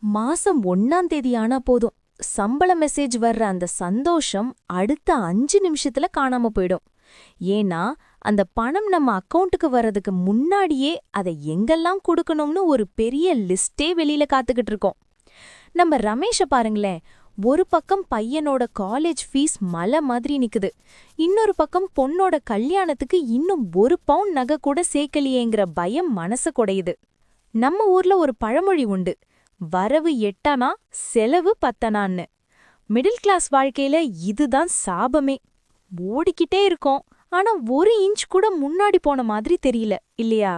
மாசம் 1ஆம் தேதி ஆனா போதும், சம்பள மெசேஜ் வர்ற அந்த சந்தோஷம் அடுத்த 5 நிமிஷத்துல காணாம போயிடும். ஏன்னா, அந்த பணம் நம்ம அக்கவுண்ட்டுக்கு வர்றதுக்கு முன்னாடியே அதை எங்கெல்லாம் குடுக்கணும்னு ஒரு பெரிய லிஸ்டே வெளியில காத்துக்கிட்டு இருக்கோம். நம்ம ரமேஷ பாருங்களேன், ஒரு பக்கம் பையனோட காலேஜ் ஃபீஸ் மலை மாதிரி நிக்குது, இன்னொரு பக்கம் பொண்ணோட கல்யாணத்துக்கு இன்னும் 1 பவுன் நகை கூட சேர்க்கலையேங்கிற பயம் மனச குடையுது. நம்ம ஊர்ல ஒரு பழமொழி உண்டு, வரவு 8 செலவு 10. மிடில் கிளாஸ் வாழ்க்கையில இதுதான் சாபமே. ஓடிக்கிட்டே இருக்கோம், ஆனா 1 இன்ச் கூட முன்னாடி போன மாதிரி தெரியல, இல்லையா?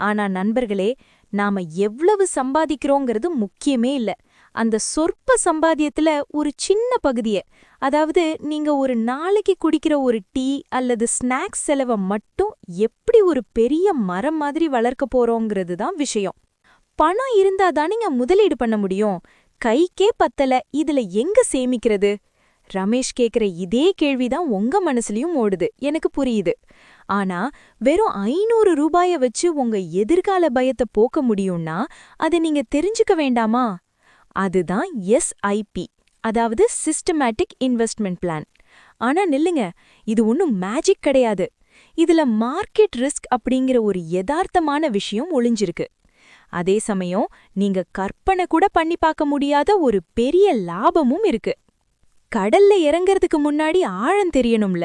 ஆனா நண்பர்களே, நாம எவ்வளவு சம்பாதிக்கிறோங்கிறது முக்கியமே இல்ல. அந்த சொற்ப சம்பாத்தியத்துல ஒரு சின்ன பகுதிய, அதாவது நீங்க ஒரு நாளைக்கு குடிக்கிற ஒரு டீ அல்லது ஸ்நாக்ஸ் செலவை மட்டும் எப்படி ஒரு பெரிய மரம் மாதிரி வளர்க்க போறோங்கிறது தான் விஷயம். பணம் இருந்தா தானேங்க முதலீடு பண்ண முடியும். கைக்கே பத்தல, இதுல எங்க சேமிக்கிறது? ரமேஷ் கேக்குற இதே கேள்விதான் உங்க மனசுலயும் ஓடுது, எனக்கு புரியுது. ஆனா வெறும் 500 ரூபாய வச்சு உங்க எதிர்கால பயத்தை போக்க முடியும்னா அதை நீங்க தெரிஞ்சுக்க வேண்டாமா? அதுதான் எஸ்ஐபி, அதாவது சிஸ்டமேட்டிக் இன்வெஸ்ட்மெண்ட் பிளான். ஆனா நில்லுங்க, இது ஒன்னும் மேஜிக் கிடையாது. இதுல மார்க்கெட் ரிஸ்க் அப்படிங்கிற ஒரு யதார்த்தமான விஷயம் ஒளிஞ்சிருக்கு. அதே சமயம் நீங்க கற்பனை கூட பண்ணி பார்க்க முடியாத ஒரு பெரிய லாபமும் இருக்கு. கடல்ல இறங்கறதுக்கு முன்னாடி ஆழம் தெரியணும்ல,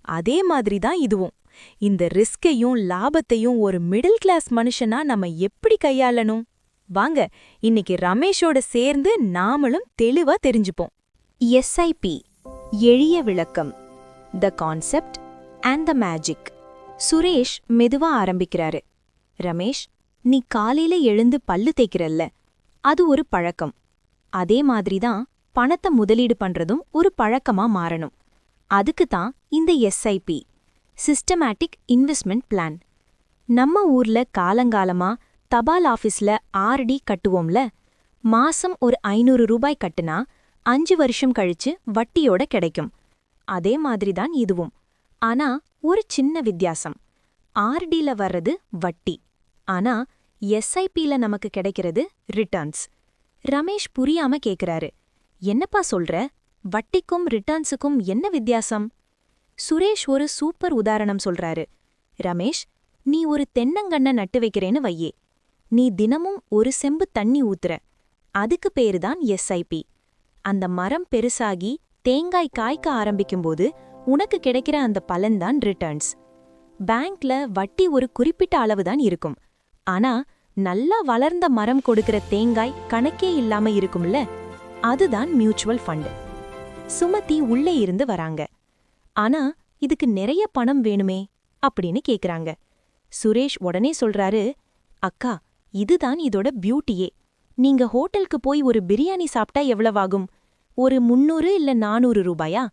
அதே மாதிரி தான் இதுவும். இந்த ரிஸ்கையும் லாபத்தையும் ஒரு மிடில் கிளாஸ் மனுஷனா நம்ம எப்படி கையாளணும்? வாங்க, இன்னைக்கு ரமேஷோட சேர்ந்து நாமளும் தெளிவா தெரிஞ்சுப்போம். எஸ்ஐபி எளிய விளக்கம், the concept and the magic. Suresh மெதுவா ஆரம்பிக்கிறாரு. ரமேஷ், நீ காலையில எழுந்து பல்லு தேய்க்கிறல்ல, அது ஒரு பழக்கம். அதே மாதிரிதான் பணத்தை முதலீடு பண்றதும் ஒரு பழக்கமா மாறணும். அதுக்குத்தான் இந்த எஸ்ஐபி, சிஸ்டமேட்டிக் இன்வெஸ்ட்மெண்ட் பிளான். நம்ம ஊர்ல காலங்காலமா தபால் ஆபீஸ்ல ஆர்டி கட்டுவோம்ல, மாசம் ஒரு 500 ரூபாய் கட்டுனா 5 வருஷம் கழிச்சு வட்டியோட கிடைக்கும். அதே மாதிரிதான் இதுவும். ஆனா ஒரு சின்ன வித்தியாசம், ஆர்டில வர்றது வட்டி, ஆனா எஸ்ஐபில நமக்கு கிடைக்கிறது ரிட்டர்ன்ஸ். ரமேஷ் புரியாம கேக்குறாரு, என்னப்பா சொல்ற? வட்டிக்கும் ரிட்டர்ன்ஸுக்கும் என்ன வித்தியாசம்? சுரேஷ் ஒரு சூப்பர் உதாரணம் சொல்றாரு. ரமேஷ், நீ ஒரு தென்னங்கண்ண நட்டு வைக்கிறேன்னு வையே, நீ தினமும் ஒரு செம்பு தண்ணி ஊத்துற, அதுக்கு பேருதான் எஸ்ஐபி. அந்த மரம் பெருசாகி தேங்காய் காய்க்க ஆரம்பிக்கும்போது உனக்கு கிடைக்கிற அந்த பலன்தான் ரிட்டர்ன்ஸ். பேங்க்ல வட்டி ஒரு குறிப்பிட்ட அளவுதான் இருக்கும், ஆனா நல்லா வளர்ந்த மரம் கொடுக்கிற தேங்காய் கணக்கே இல்லாம இருக்கும்ல, அதுதான் மியூச்சுவல் ஃபண்ட். சுமதி உள்ளே இருந்து வராங்க. ஆனா இதுக்கு நிறைய பணம் வேணுமே அப்படின்னு கேக்குறாங்க. சுரேஷ் உடனே சொல்றாரு, அக்கா, இதுதான் இதோட பியூட்டியே. நீங்க ஹோட்டலுக்கு போய் ஒரு பிரியாணி சாப்பிட்டா எவ்வளவாகும்? ஒரு 300 இல்ல 400 ரூபாயா?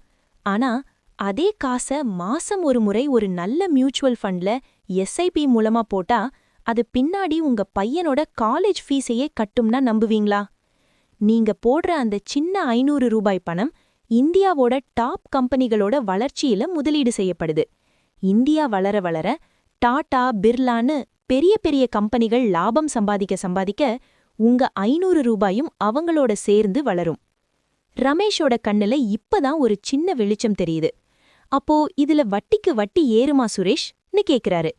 ஆனா அதே காச மாசம் ஒரு முறை ஒரு நல்ல மியூச்சுவல் ஃபண்ட்ல எஸ்ஐபி மூலமா போட்டா அது பின்னாடி உங்க பையனோட காலேஜ் ஃபீஸையே கட்டும்னா நம்புவீங்களா? நீங்க போடுற அந்த சின்ன 500 ரூபாய் பணம் இந்தியாவோட டாப் கம்பெனிகளோட வளர்ச்சியில முதலீடு செய்யப்படுது. இந்தியா வளர வளர டாடா, பிர்லான்னு பெரிய பெரிய கம்பெனிகள் லாபம் சம்பாதிக்க உங்க 500 ரூபாயும் அவங்களோட சேர்ந்து வளரும். ரமேஷோட கண்ணுல இப்பதான் ஒரு சின்ன வெளிச்சம் தெரியுது. அப்போ இதுல வட்டிக்கு வட்டி ஏறுமா சுரேஷ்னு கேக்குறாரு.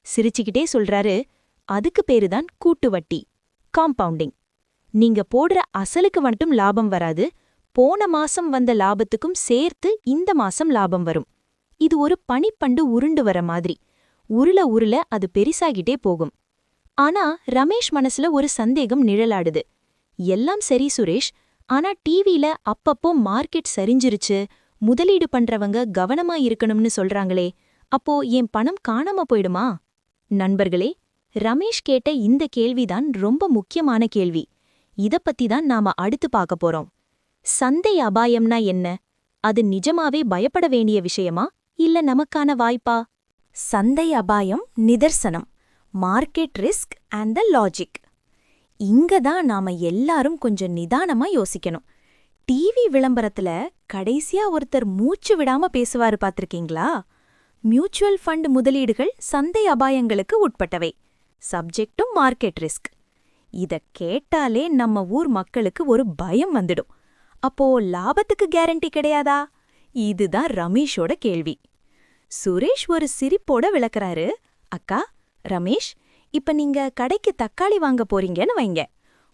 சிரிச்சுக்கிட்டே சொல்றாரு, அதுக்கு பேருதான் கூட்டு வட்டி, காம்பவுண்டிங். நீங்க போடுற அசலுக்கு மட்டும் லாபம் வராது, போன மாசம் வந்த லாபத்துக்கும் சேர்த்து இந்த மாசம் லாபம் வரும். இது ஒரு பனிப்பண்டு உருண்டு வர மாதிரி, உருள உருள அது பெரிசாகிட்டே போகும். ஆனா ரமேஷ் மனசுல ஒரு சந்தேகம் நிழலாடுது. எல்லாம் சரி சுரேஷ், ஆனா டிவில அப்பப்போ மார்க்கெட் சரிஞ்சிருச்சு, முதலீடு பண்றவங்க கவனமா இருக்கணும்னு சொல்றாங்களே, அப்போ என் பணம் காணாம போயிடுமா? நண்பர்களே, ரமேஷ் கேட்ட இந்த கேள்விதான் ரொம்ப முக்கியமான கேள்வி. இத பத்தி தான் நாம அடுத்து பார்க்க போறோம். சந்தை அபாயம்னா என்ன? அது நிஜமாவே பயப்பட வேண்டிய விஷயமா இல்ல நமக்கான வாய்ப்பா? சந்தை அபாயம் நிதர்சனம், market risk and the logic. இங்க தான் நாம எல்லாரும் கொஞ்சம் நிதானமா யோசிக்கணும். டிவி விளம்பரத்துல கடைசியா ஒருத்தர் மூச்சு விடாம பேசுவாரு பாத்திருக்கீங்களா? மியூச்சுவல் ஃபண்ட் முதலீடுகள் சந்தை அபாயங்களுக்கு உட்பட்டவை, சப்ஜெக்டும் மார்க்கெட் ரிஸ்க். இத கேட்டாலே நம்ம ஊர் மக்களுக்கு ஒரு பயம் வந்துடும். அப்போ லாபத்துக்கு கேரண்டி கிடையாதா? இதுதான் ரமேஷோட கேள்வி. சுரேஷ் ஒரு சிரிப்போட விளக்குறாரு. அக்கா, ரமேஷ், இப்ப நீங்க கடைக்கு தக்காளி வாங்க போறீங்கன்னு வைங்க.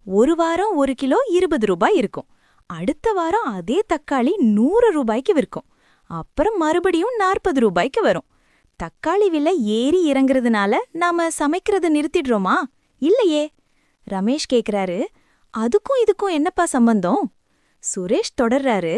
ஒரு வாரம் 1 கிலோ 20 ரூபாய் இருக்கும். அடுத்த வாரம் அதே தக்காளி 100 ரூபாய்க்கு விற்கும். அப்புறம் மறுபடியும் 40 ரூபாய்க்கு வரும். தக்காளி விலை ஏறி இறங்குறதுனால நாம சமைக்கிறத நிறுத்திடுறோமா? இல்லையே. ரமேஷ் கேக்குறாரு, அதுக்கும் இதுக்கும் என்னப்பா சம்பந்தம்? சுரேஷ் தொடர்றாரு,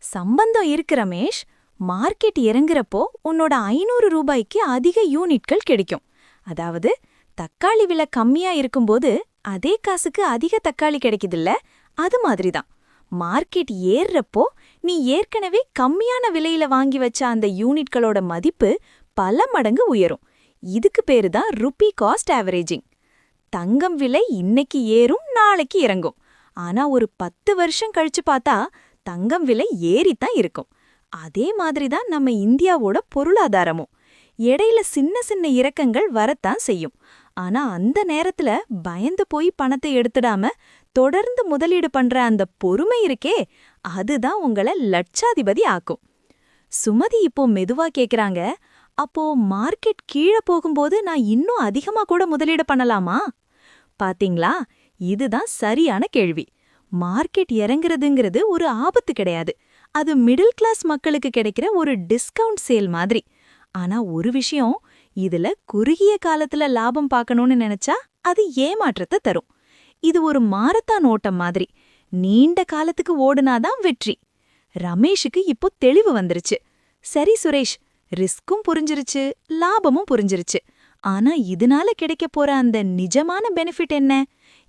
சம்பந்தம் இருக்கு ரமேஷ். மார்க்கெட் இறங்குறப்போ உன்னோட 500 ரூபாய்க்கு அதிக யூனிட்கள் கிடைக்கும். அதாவது தக்காளி விலை கம்மியா இருக்கும்போது அதே காசுக்கு அதிக தக்காளி கிடைக்குதுல்ல, அது மாதிரிதான். மார்க்கெட் ஏறுறப்போ நீ ஏற்கனவே கம்மியான விலையில வாங்கி வச்ச அந்த யூனிட்களோட மதிப்பு பல மடங்கு உயரும். இதுக்கு பேரு தான் ருப்பி காஸ்ட் ஆவரேஜிங். தங்கம் விலை இன்னைக்கு ஏறும், நாளைக்கு இறங்கும். ஆனா ஒரு 10 வருஷம் கழிச்சு பார்த்தா தங்கம் விலை ஏறித்தான் இருக்கும். அதே மாதிரிதான் நம்ம இந்தியாவோட பொருளாதாரமும். இடையில சின்ன சின்ன இறக்கங்கள் வரத்தான் செய்யும். ஆனா அந்த நேரத்துல பயந்து போய் பணத்தை எடுத்துடாம தொடர்ந்து முதலீடு பண்ற அந்த பொறுமை இருக்கே, அதுதான் உங்கள லட்சாதிபதி ஆக்கும். சுமதி இப்போ மெதுவா கேக்குறாங்க, அப்போ மார்க்கெட் கீழே போகும்போது நான் இன்னும் அதிகமா கூட முதலீடு பண்ணலாமா? பாத்தீங்களா, இதுதான் சரியான கேள்வி. மார்க்கெட் இறங்குறதுங்கிறது ஒரு ஆபத்து கிடையாது. அது மிடில் கிளாஸ் மக்களுக்கு கிடைக்கிற ஒரு டிஸ்கவுண்ட் சேல் மாதிரி. ஆனா ஒரு விஷயம், இதுல குறுகிய காலத்துல லாபம் பார்க்கணும்னு நினைச்சா அது ஏமாற்றத்தை தரும். இது ஒரு மாரத்தான் ஓட்டம் மாதிரி. நீண்ட காலத்துக்கு ஓடுனாதான் வெற்றி. ரமேஷுக்கு இப்போ தெளிவு வந்துருச்சு. சரி சுரேஷ், ரிஸ்க்கும் புரிஞ்சிருச்சு, லாபமும் புரிஞ்சிருச்சு. ஆனா இதனால கிடைக்க போற அந்த நிஜமான பெனிஃபிட் என்ன?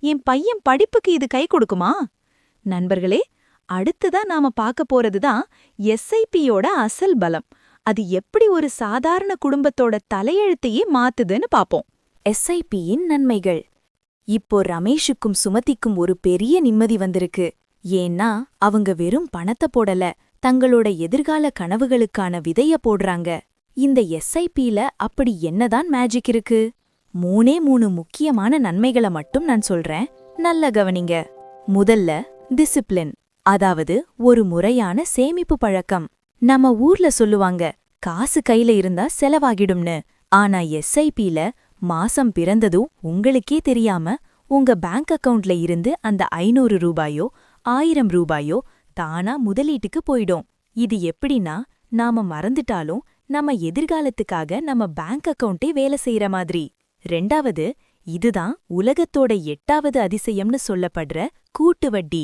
என் பையன் படிப்புக்கு இது கை கொடுக்குமா? நண்பர்களே, அடுத்துதா நாம பார்க்க போறதுதான் எஸ்ஐபியோட அசல் பலம். அது எப்படி ஒரு சாதாரண குடும்பத்தோட தலையெழுத்தையே மாத்துதுன்னு பாப்போம். எஸ்ஐபியின் நன்மைகள். இப்போ ரமேஷுக்கும் சுமதிக்கும் ஒரு பெரிய நிம்மதி வந்திருக்கு. ஏன்னா அவங்க வெறும் பணத்தை போடல, தங்களோட எதிர்கால கனவுகளுக்கான விதைய போடுறாங்க. இந்த எஸ்ஐபில அப்படி என்னதான் மேஜிக் இருக்கு? 3 முக்கியமான நன்மைகளை மட்டும் நான் சொல்றேன், நல்ல கவனிங்க. முதல்ல, டிசிப்ளின், அதாவது ஒரு முறையான சேமிப்பு பழக்கம். நம்ம ஊர்ல சொல்லுவாங்க, காசு கையில இருந்தா செலவாகிடும்னு. ஆனா எஸ்ஐபில மாசம் பிறந்ததும் உங்களுக்கே தெரியாம உங்க பேங்க் அக்கவுண்ட்ல இருந்து அந்த 500 ரூபாயோ 1000 ரூபாயோ தானா முதலீட்டுக்கு போயிடும். இது எப்படின்னா, நாம மறந்துட்டாலும் நம்ம எதிர்காலத்துக்காக நம்ம பேங்க் அக்கவுண்டே வேலை செய்யற மாதிரி. ரெண்டாவது, இதுதான் உலகத்தோட 8வது அதிசயம்னு சொல்லப்படுற கூட்டு வட்டி,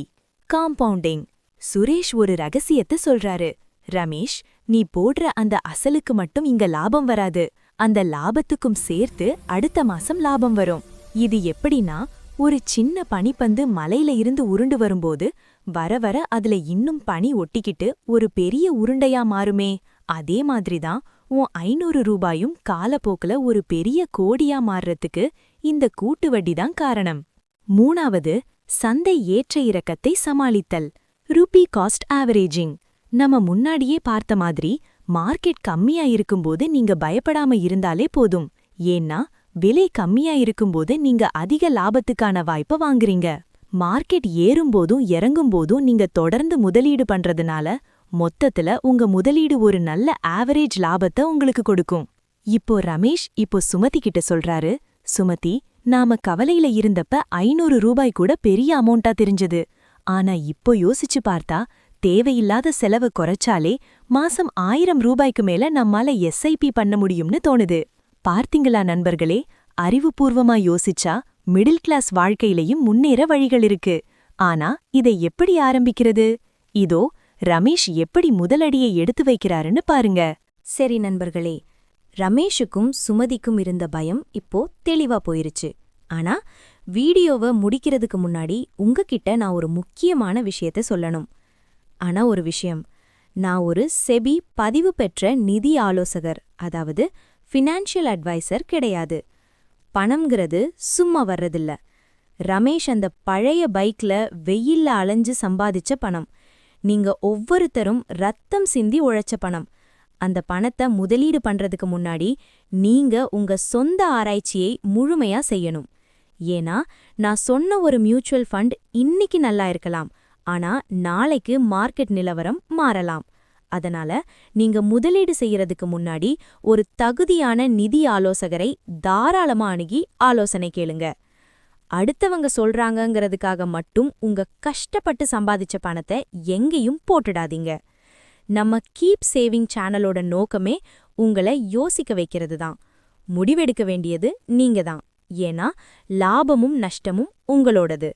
காம்பவுண்டிங். சுரேஷ் ஒரு ரகசியத்தை சொல்றாரு. ரமேஷ், நீ போடுற அந்த அசலுக்கு மட்டும் இங்க லாபம் வராது, அந்த லாபத்துக்கும் சேர்த்து அடுத்த மாசம் லாபம் வரும். இது எப்படின்னா, ஒரு சின்ன பனிப்பந்து மலையில இருந்து உருண்டு வரும்போது வர வர அதுல இன்னும் பனி ஒட்டிக்கிட்டு ஒரு பெரிய உருண்டையா மாறுமே, அதே மாதிரிதான் உன் 500 ரூபாயும் காலப்போக்குல ஒரு பெரிய கோடியா மாறுறதுக்கு இந்த கூட்டு வட்டிதான் காரணம். மூணாவது, சந்தை ஏற்ற இறக்கத்தை சமாளித்தல், ருப்பி காஸ்ட் ஆவரேஜிங். நம்ம முன்னாடியே பார்த்த மாதிரி மார்க்கெட் கம்மியா இருக்கும்போது நீங்க பயப்படாம இருந்தாலே போதும். ஏன்னா விலை கம்மியா இருக்கும்போது நீங்க அதிக லாபத்துக்கான வாய்ப்பை வாங்குறீங்க. மார்க்கெட் ஏறும்போதும் இறங்கும்போதும் நீங்க தொடர்ந்து முதலீடு பண்றதுனால மொத்தத்துல உங்க முதலீடு ஒரு நல்ல ஆவரேஜ் லாபத்தை உங்களுக்கு கொடுக்கும். இப்போ ரமேஷ் சுமதி கிட்ட சொல்றாரு, சுமதி, நாம கவலையில இருந்தப்ப 500 ரூபாய் கூட பெரிய அமௌண்டா தெரிஞ்சது. ஆனா இப்போ யோசிச்சு பார்த்தா தேவையில்லாத செலவு குறைச்சாலே மாசம் 1000 ரூபாய்க்கு மேல நம்மால எஸ்ஐபி பண்ண முடியும்னு தோணுது. பார்த்தீங்களா நண்பர்களே, அறிவுபூர்வமா யோசிச்சா மிடில் கிளாஸ் வாழ்க்கையிலையும் முன்னேற வழிகள் இருக்கு. ஆனா இதை எப்படி ஆரம்பிக்கிறது? இதோ ரமேஷ் எப்படி முதலடியை எடுத்து வைக்கிறாருன்னு பாருங்க. சரி நண்பர்களே, ரமேஷுக்கும் சுமதிக்கும் இருந்த பயம் இப்போ தெளிவா போயிருச்சு. ஆனா வீடியோவை முடிக்கிறதுக்கு முன்னாடி உங்ககிட்ட நான் ஒரு முக்கியமான விஷயத்த சொல்லணும். ஆனா ஒரு விஷயம், நான் ஒரு செபி பதிவு பெற்ற நிதி ஆலோசகர், அதாவது ஃபினான்ஷியல் அட்வைசர் கிடையாது. பணம்ங்கிறது சும்மா வர்றதில்ல. ரமேஷ் அந்த பழைய பைக்ல வெயில்ல அலைஞ்சு சம்பாதிச்ச பணம். நீங்க ஒவ்வொருத்தரும் ரத்தம் சிந்தி உழைச்ச பணம். அந்த பணத்தை முதலீடு பண்றதுக்கு முன்னாடி நீங்க உங்க சொந்த ஆராய்ச்சியை முழுமையா செய்யணும். ஏன்னா நான் சொன்ன ஒரு மியூச்சுவல் ஃபண்ட் இன்னைக்கு நல்லா இருக்கலாம், ஆனா நாளைக்கு மார்க்கெட் நிலவரம் மாறலாம். அதனால நீங்க முதலீடு செய்யறதுக்கு முன்னாடி ஒரு தகுதியான நிதி ஆலோசகரை தாராளமா அணுகி ஆலோசனை கேளுங்க. அடுத்தவங்க சொல்றாங்கங்கிறதுக்காக மட்டும் உங்க கஷ்டப்பட்டு சம்பாதிச்ச பணத்தை எங்கேயும் போட்டுடாதீங்க. நம்ம கீப் சேவிங் சேனலோட நோக்கமே உங்களை யோசிக்க வைக்கிறது தான். முடிவெடுக்க வேண்டியது நீங்க தான். ஏன்னா லாபமும் நஷ்டமும் உங்களோடது.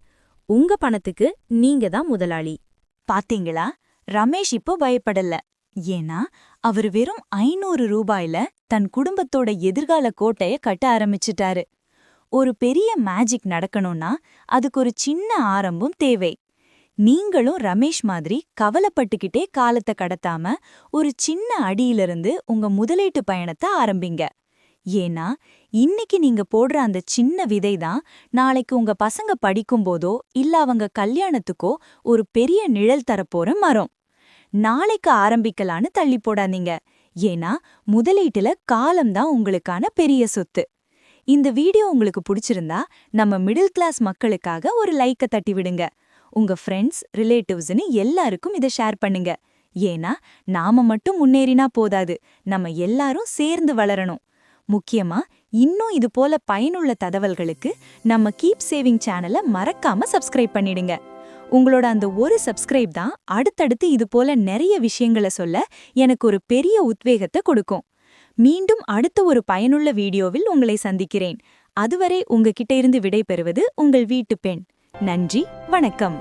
உங்க பணத்துக்கு நீங்க தான் முதலாளி. பாத்தீங்களா, ரமேஷ் இப்போ பயப்படல. ஏன்னா அவரு வெறும் 500 ரூபாயில தன் குடும்பத்தோட எதிர்கால கோட்டைய கட்ட ஆரம்பிச்சிட்டாரு. ஒரு பெரிய மேஜிக் நடக்கணும்னா அதுக்கு ஒரு சின்ன ஆரம்பம் தேவை. நீங்களும் ரமேஷ் மாதிரி கவலைப்பட்டுக்கிட்டே காலத்தை கடத்தாம ஒரு சின்ன அடியிலிருந்து உங்க முதலீட்டு பயணத்தை ஆரம்பிங்க. ஏன்னா இன்னைக்கு நீங்க போடுற அந்த சின்ன விதை தான் நாளைக்கு உங்க பசங்க படிக்கும்போதோ இல்ல அவங்க கல்யாணத்துக்கோ ஒரு பெரிய நிழல் தரப்போற மரம். நாளைக்கு ஆரம்பிக்கலான்னு தள்ளி போடாதீங்க. ஏன்னா முதலீட்டுல காலம்தான் உங்களுக்கான பெரிய சொத்து. இந்த வீடியோ உங்களுக்கு பிடிச்சிருந்தா நம்ம மிடில் கிளாஸ் மக்களுக்காக ஒரு லைக்க தட்டி விடுங்க. உங்க ஃப்ரெண்ட்ஸ், ரிலேட்டிவ்ஸ்னு எல்லாருக்கும் இதை ஷேர் பண்ணுங்க. ஏன்னா நாம மட்டும் முன்னேறினா போதாது, நம்ம எல்லாரும் சேர்ந்து வளரணும். முக்கியமா இன்னும் இது போல பயனுள்ள தகவல்களுக்கு நம்ம கீப் சேவிங் சேனலை மறக்காம சப்ஸ்கிரைப் பண்ணிடுங்க. உங்களோட அந்த ஒரு சப்ஸ்கிரைப் தான் அடுத்தடுத்து இது போல நிறைய விஷயங்களை சொல்ல எனக்கு ஒரு பெரிய உத்வேகத்தை கொடுக்கும். மீண்டும் அடுத்த ஒரு பயனுள்ள வீடியோவில் உங்களை சந்திக்கிறேன். அதுவரை உங்ககிட்ட இருந்து விடை பெறுவது உங்கள் வீட்டு பெண். நன்றி, வணக்கம்.